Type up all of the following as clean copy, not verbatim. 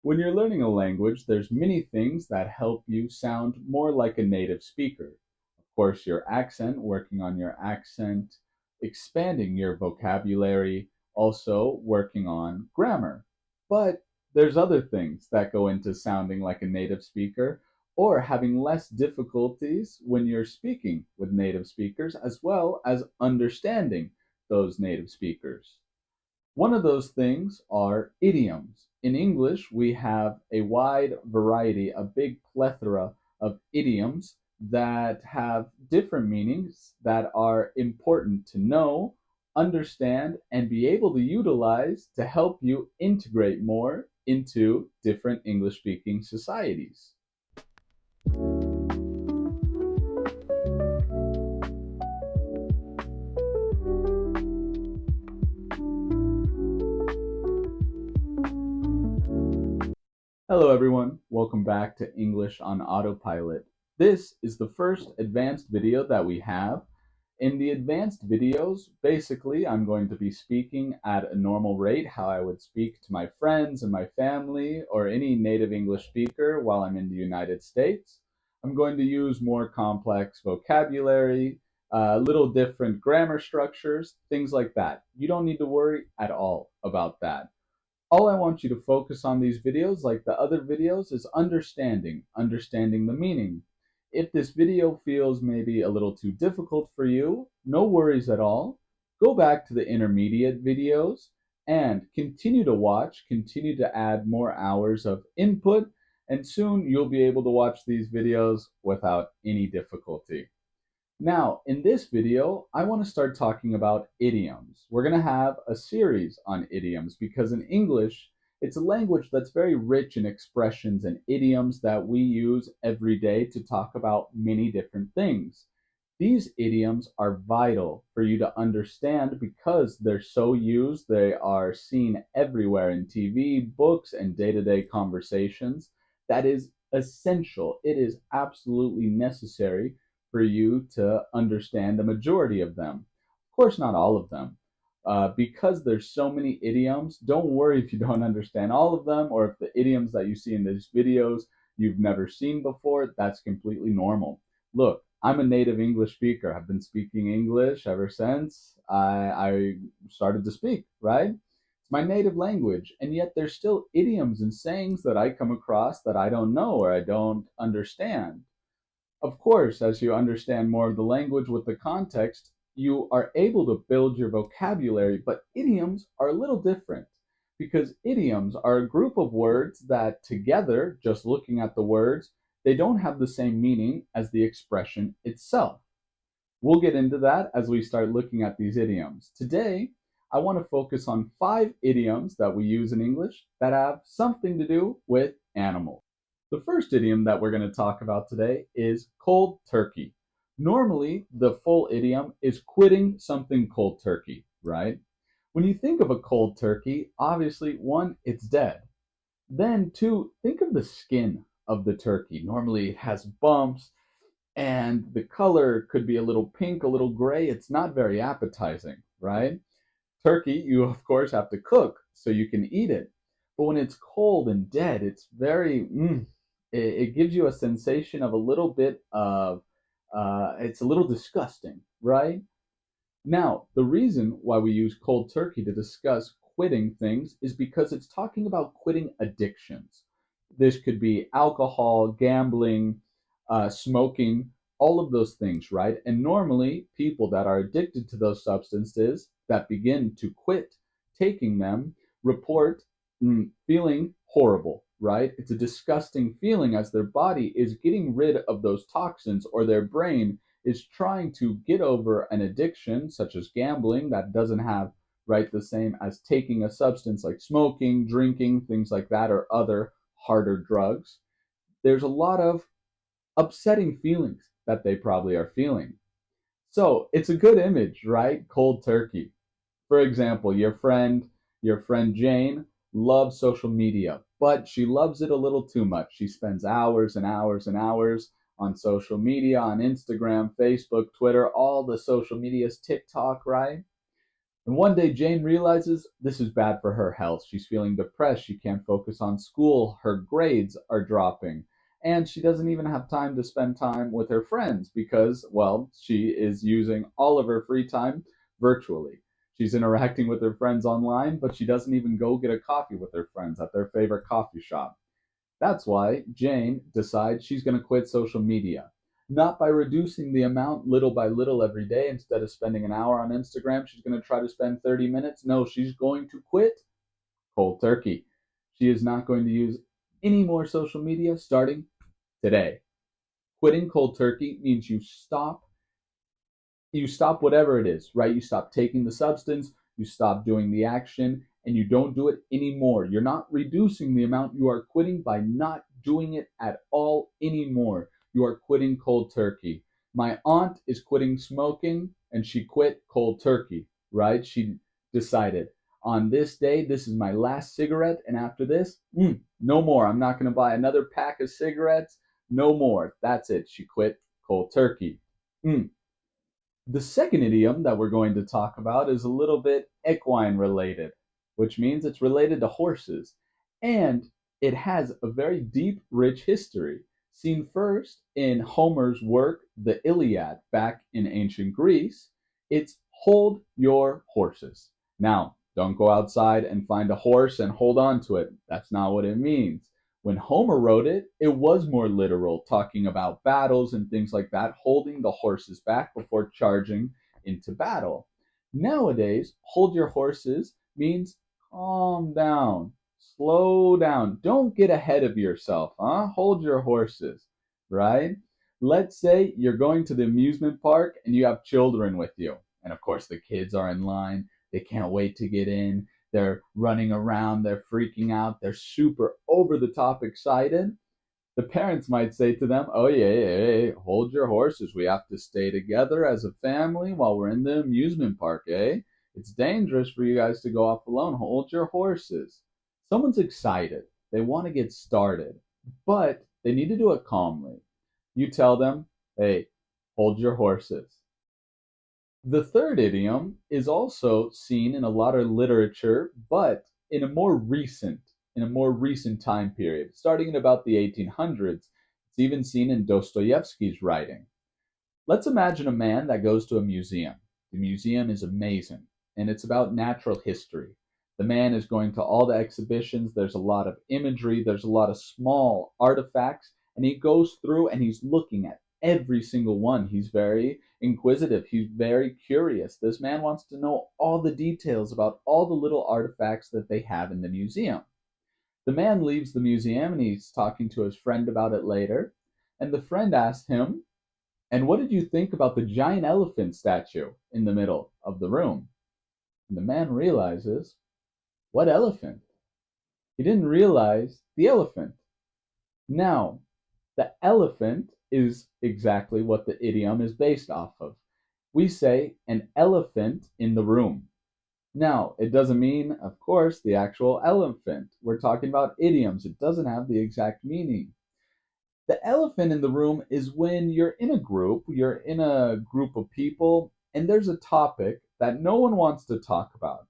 When you're learning a language, there's many things that help you sound more like a native speaker. Of course, your accent, working on your accent, expanding your vocabulary, also working on grammar. But there's other things that go into sounding like a native speaker or having less difficulties when you're speaking with native speakers as well as understanding those native speakers. One of those things are idioms. In English, we have a wide variety, a big plethora of idioms that have different meanings that are important to know, understand, and be able to utilize to help you integrate more into different English speaking societies. Hello, everyone. Welcome back to English on Autopilot. This is the first advanced video that we have. In the advanced videos, basically, I'm going to be speaking at a normal rate, how I would speak to my friends and my family or any native English speaker while I'm in the United States. I'm going to use more complex vocabulary, little different grammar structures, things like that. You don't need to worry at all about that. All I want you to focus on these videos, like the other videos, is understanding the meaning. If this video feels maybe a little too difficult for you, no worries at all. Go back to the intermediate videos and continue to watch, continue to add more hours of input, and soon you'll be able to watch these videos without any difficulty. Now, in this video, I want to start talking about idioms. We're going to have a series on idioms because in English, it's a language that's very rich in expressions and idioms that we use every day to talk about many different things. These idioms are vital for you to understand because they're so used, they are seen everywhere in TV, books, and day to day conversations. That is essential. It is absolutely necessary for you to understand the majority of them. Of course, not all of them. Because there's so many idioms, don't worry if you don't understand all of them or if the idioms that you see in these videos you've never seen before. That's completely normal. Look, I'm a native English speaker. I've been speaking English ever since I started to speak, right? It's my native language, and yet there's still idioms and sayings that I come across that I don't know or I don't understand. Of course, as you understand more of the language with the context, you are able to build your vocabulary, but idioms are a little different because idioms are a group of words that together, just looking at the words, they don't have the same meaning as the expression itself. We'll get into that as we start looking at these idioms. Today, I want to focus on 5 idioms that we use in English that have something to do with animals. The first idiom that we're going to talk about today is cold turkey. Normally, the full idiom is quitting something cold turkey, right? When you think of a cold turkey, obviously, one, it's dead. Then, two, think of the skin of the turkey. Normally, it has bumps, and the color could be a little pink, a little gray. It's not very appetizing, right? Turkey, you of course have to cook so you can eat it. But when it's cold and dead, it's very, it gives you a sensation of a little bit of, it's a little disgusting, right? Now, the reason why we use cold turkey to discuss quitting things is because it's talking about quitting addictions. This could be alcohol, gambling, smoking, all of those things, right? And normally, people that are addicted to those substances that begin to quit taking them report feeling horrible, right? It's a disgusting feeling as their body is getting rid of those toxins or their brain is trying to get over an addiction such as gambling that doesn't have right the same as taking a substance like smoking, drinking, things like that, or other harder drugs. There's a lot of upsetting feelings that they probably are feeling. So it's a good image, right? Cold turkey. For example, your friend Jane loves social media, but she loves it a little too much. She spends hours and hours and hours on social media, on Instagram, Facebook, Twitter, all the social medias, TikTok, right? And one day Jane realizes this is bad for her health. She's feeling depressed. She can't focus on school. Her grades are dropping. And she doesn't even have time to spend time with her friends because, well, she is using all of her free time virtually. She's interacting with her friends online, but she doesn't even go get a coffee with her friends at their favorite coffee shop. That's why Jane decides she's going to quit social media. Not by reducing the amount little by little every day. Instead of spending an hour on Instagram, she's going to try to spend 30 minutes. No, she's going to quit cold turkey. She is not going to use any more social media starting today. Quitting cold turkey means you stop whatever it is, right? You stop taking the substance, you stop doing the action, and you don't do it anymore. You're not reducing the amount, you are quitting by not doing it at all anymore. You are quitting cold turkey. My aunt is quitting smoking, and she quit cold turkey, right? She decided on this day, this is my last cigarette, and after this, no more. I'm not going to buy another pack of cigarettes. No more. That's it. She quit cold turkey. Mm. The second idiom that we're going to talk about is a little bit equine related, which means it's related to horses. And it has a very deep, rich history, seen first in Homer's work, the Iliad, back in ancient Greece. It's hold your horses. Now, don't go outside and find a horse and hold on to it. That's not what it means. When Homer wrote it, it was more literal, talking about battles and things like that, holding the horses back before charging into battle. Nowadays, hold your horses means calm down, slow down. Don't get ahead of yourself, huh? Hold your horses, right? Let's say you're going to the amusement park and you have children with you. And of course, the kids are in line. They can't wait to get in. They're running around, they're freaking out, they're super over the top excited. The parents might say to them, "Oh, yeah, hold your horses. We have to stay together as a family while we're in the amusement park, eh? It's dangerous for you guys to go off alone. Hold your horses." Someone's excited. They want to get started, but they need to do it calmly. You tell them, "Hey, hold your horses." The third idiom is also seen in a lot of literature, but in a more recent time period, starting in about the 1800s. It's even seen in Dostoevsky's writing. Let's imagine a man that goes to a museum. The museum is amazing, and it's about natural history. The man is going to all the exhibitions, there's a lot of imagery, there's a lot of small artifacts, and he goes through and he's looking at every single one. He's very inquisitive, he's very curious. This man wants to know all the details about all the little artifacts that they have in the museum. The man leaves the museum and he's talking to his friend about it later, and the friend asks him, "And what did you think about the giant elephant statue in the middle of the room?" And the man realizes, what elephant? He didn't realize the elephant. Now, the elephant is exactly what the idiom is based off of. We say an elephant in the room. Now, it doesn't mean, of course, the actual elephant. We're talking about idioms. It doesn't have the exact meaning. The elephant in the room is when you're in a group of people, and there's a topic that no one wants to talk about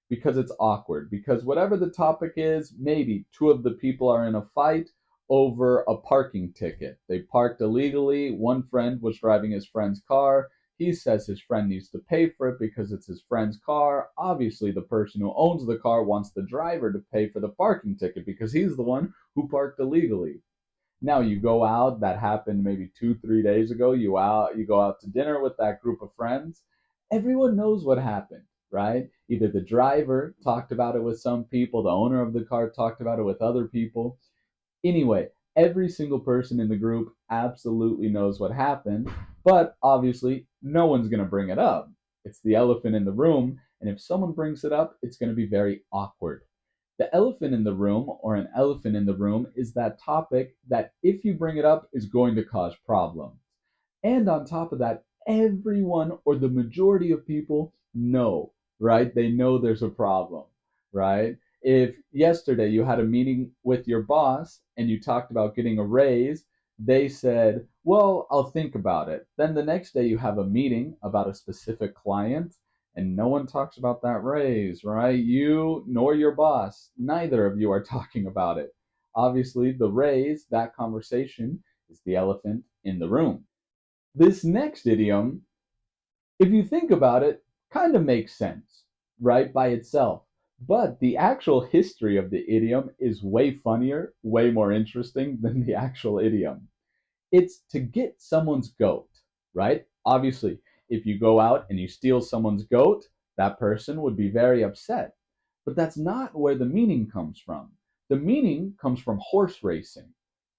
because it's awkward. Because whatever the topic is, maybe two of the people are in a fight over a parking ticket. They parked illegally. One friend was driving his friend's car. He says his friend needs to pay for it because it's his friend's car. Obviously, the person who owns the car wants the driver to pay for the parking ticket because he's the one who parked illegally. Now you go out, that happened maybe 2, 3 days ago. You go out to dinner with that group of friends. Everyone knows what happened, right? Either the driver talked about it with some people, the owner of the car talked about it with other people. Anyway, every single person in the group absolutely knows what happened, but obviously no one's going to bring it up. It's the elephant in the room, and if someone brings it up, it's going to be very awkward. The elephant in the room, or an elephant in the room, is that topic that if you bring it up is going to cause problems. And on top of that, everyone or the majority of people know, right? They know there's a problem, right? If yesterday you had a meeting with your boss and you talked about getting a raise, they said, "Well, I'll think about it." Then the next day you have a meeting about a specific client And no one talks about that raise, right? You nor your boss, neither of you are talking about it. Obviously, the raise, that conversation, is the elephant in the room. This next idiom, if you think about it, kind of makes sense, right, by itself. But the actual history of the idiom is way funnier, way more interesting than the actual idiom. It's to get someone's goat, right? Obviously, if you go out and you steal someone's goat, that person would be very upset. But that's not where the meaning comes from. The meaning comes from horse racing.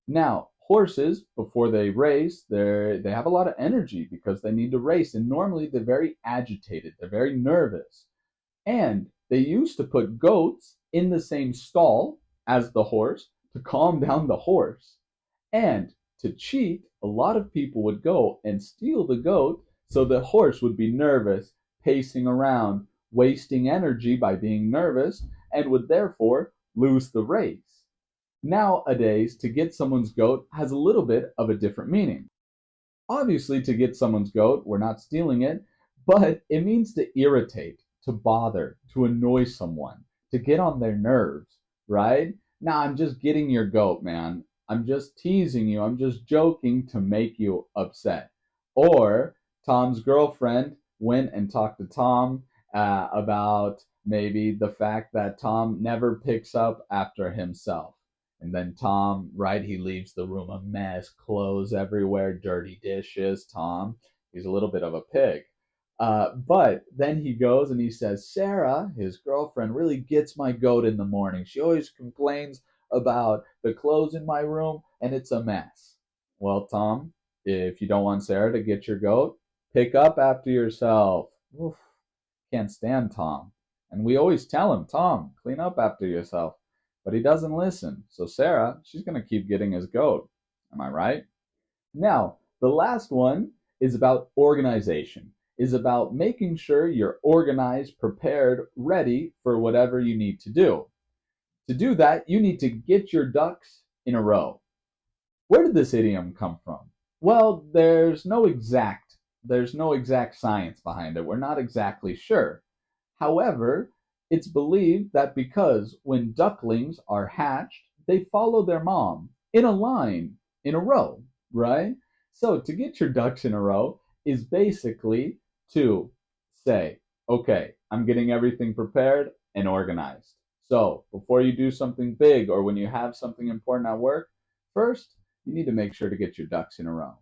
Now, horses, before they race, they have a lot of energy because they need to race, and normally they're very agitated, they're very nervous. And they used to put goats in the same stall as the horse to calm down the horse. And to cheat, a lot of people would go and steal the goat so the horse would be nervous, pacing around, wasting energy by being nervous, and would therefore lose the race. Nowadays, to get someone's goat has a little bit of a different meaning. Obviously, to get someone's goat, we're not stealing it, but it means to irritate, to bother, to annoy someone, to get on their nerves, right? Now, I'm just getting your goat, man. I'm just teasing you. I'm just joking to make you upset. Or Tom's girlfriend went and talked to Tom about maybe the fact that Tom never picks up after himself. And then Tom, right, he leaves the room a mess, clothes everywhere, dirty dishes. Tom, he's a little bit of a pig. But then he goes and he says, Sarah, his girlfriend, really gets my goat in the morning. She always complains about the clothes in my room and it's a mess. Well, Tom, if you don't want Sarah to get your goat, pick up after yourself. Oof, can't stand Tom. And we always tell him, Tom, clean up after yourself. But he doesn't listen. So Sarah, she's going to keep getting his goat. Am I right? Now, the last one is about organization, is about making sure you're organized, prepared, ready for whatever you need to do. To do that, you need to get your ducks in a row. Where did this idiom come from? Well, there's no exact science behind it. We're not exactly sure. However, it's believed that because when ducklings are hatched, they follow their mom in a line, in a row, right? So to get your ducks in a row is basically to say, okay, I'm getting everything prepared and organized. So before you do something big or when you have something important at work, first, you need to make sure to get your ducks in a row.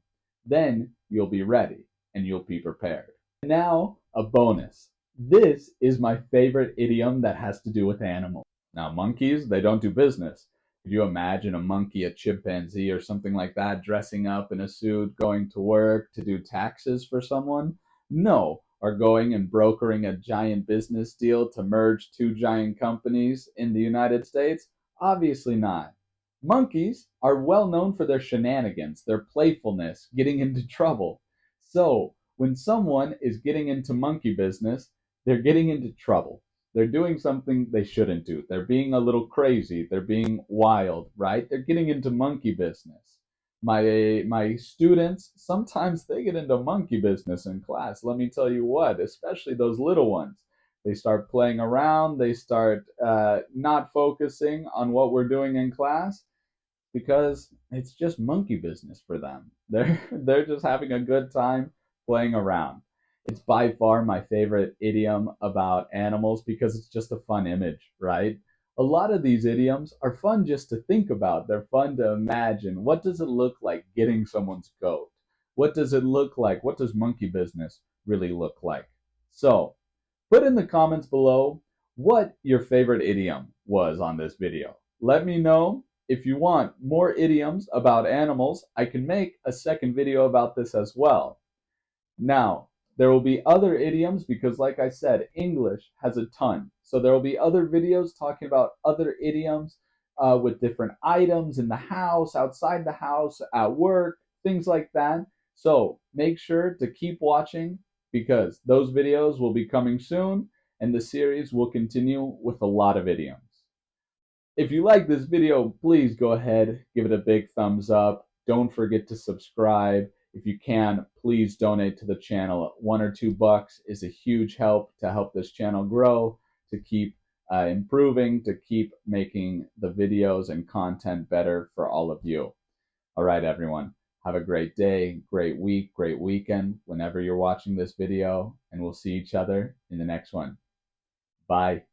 Then you'll be ready and you'll be prepared. Now, a bonus. This is my favorite idiom that has to do with animals. Now, monkeys, they don't do business. Could you imagine a monkey, a chimpanzee, or something like that dressing up in a suit, going to work to do taxes for someone? No. Or going and brokering a giant business deal to merge two giant companies in the United States? Obviously not. Monkeys are well known for their shenanigans, their playfulness, getting into trouble. So, when someone is getting into monkey business, they're getting into trouble. They're doing something they shouldn't do. They're being a little crazy. They're being wild, right? They're getting into monkey business. My students sometimes they get into monkey business in class. Let me tell you what, especially those little ones. They start playing around. They start not focusing on what we're doing in class because it's just monkey business for them. They're just having a good time playing around. It's by far my favorite idiom about animals because it's just a fun image, right? A lot of these idioms are fun just to think about. They're fun to imagine. What does it look like getting someone's goat? What does it look like? What does monkey business really look like? So, put in the comments below what your favorite idiom was on this video. Let me know. If you want more idioms about animals, I can make a second video about this as well. Now, there will be other idioms because, like I said, English has a ton. So there will be other videos talking about other idioms with different items in the house, outside the house, at work, things like that. So make sure to keep watching because those videos will be coming soon and the series will continue with a lot of idioms. If you like this video, please go ahead, give it a big thumbs up. Don't forget to subscribe. If you can, please donate to the channel. $1 or $2 is a huge help to help this channel grow, to keep improving, to keep making the videos and content better for all of you. All right, everyone. Have a great day, great week, great weekend whenever you're watching this video, and we'll see each other in the next one. Bye.